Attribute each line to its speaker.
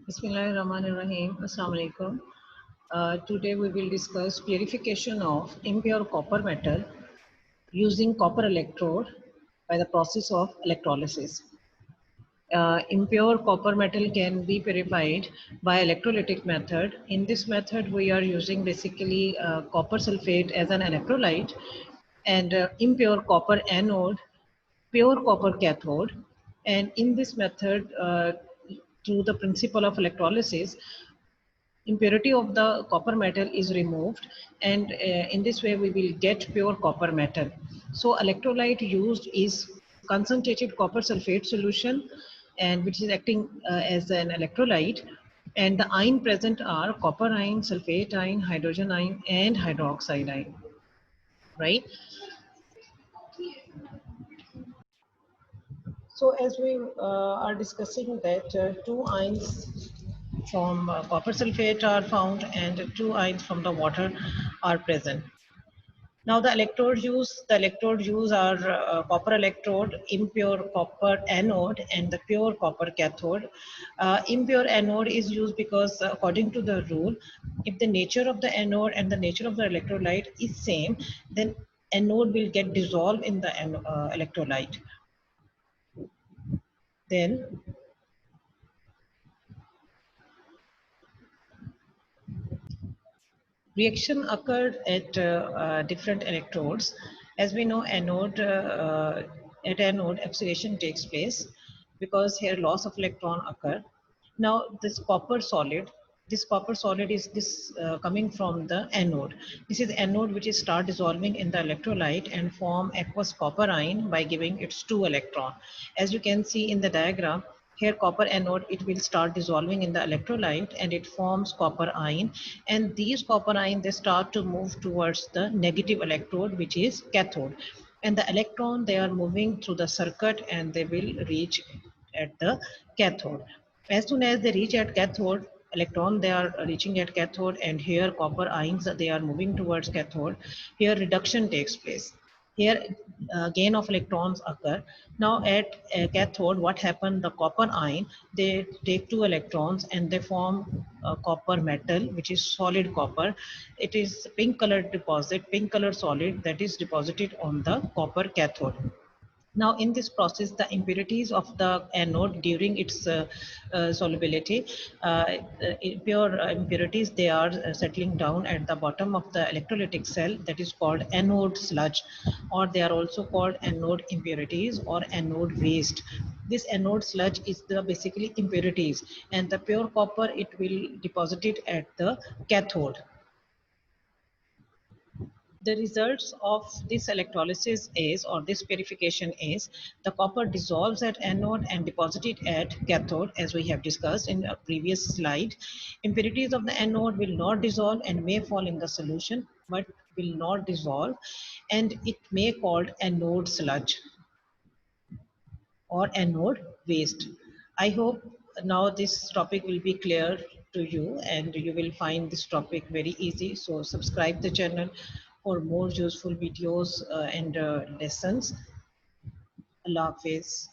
Speaker 1: Bismillahirrahmanirrahim. Assalamu alaikum. Today we will discuss purification of impure copper metal using copper electrode by the process of electrolysis. Impure copper metal can be purified by electrolytic method. In this method, we are using basically copper sulfate as an electrolyte and impure copper anode, pure copper cathode. And in this method, through the principle of electrolysis, impurity of the copper metal is removed, and in this way we will get pure copper metal. So electrolyte used is concentrated copper sulfate solution, and which is acting as an electrolyte, and the ion present are copper ion, sulfate ion, hydrogen ion, and hydroxide ion, right? So as we are discussing that two ions from copper sulfate are found and two ions from the water are present. Now the electrode use are copper electrode, impure copper anode, and the pure copper cathode. Impure anode is used because according to the rule, if the nature of the anode and the nature of the electrolyte is same, then anode will get dissolved in the electrolyte. Then reaction occurred at different electrodes. As we know, at anode, oxidation takes place because here loss of electron occur. Now, this copper solid is this coming from the anode. This is anode which is start dissolving in the electrolyte and form aqueous copper ion by giving its 2 electron. As you can see in the diagram, here copper anode, it will start dissolving in the electrolyte and it forms copper ion, and these copper ion, they start to move towards the negative electrode, which is cathode, and the electron, they are moving through the circuit and they will reach at the cathode. As soon as they reach at cathode, electron, they are reaching at cathode, and here copper ions, they are moving towards cathode. Here reduction takes place. Here gain of electrons occur. Now at cathode, what happened? The copper ion, they take 2 electrons and they form copper metal, which is solid copper. It is pink colored deposit, pink colored solid that is deposited on the copper cathode. Now, in this process, the impurities of the anode during its solubility, pure impurities, they are settling down at the bottom of the electrolytic cell, that is called anode sludge, or they are also called anode impurities or anode waste. This anode sludge is the basically impurities, and the pure copper, it will deposit it at the cathode. The results of this electrolysis is, or this purification is, the copper dissolves at anode and deposited at cathode, as we have discussed in a previous slide. Impurities of the anode will not dissolve and may fall in the solution, but will not dissolve, and it may called anode sludge or anode waste. I hope now this topic will be clear to you and you will find this topic very easy. So subscribe the channel for more useful videos and lessons. Allah Hafiz.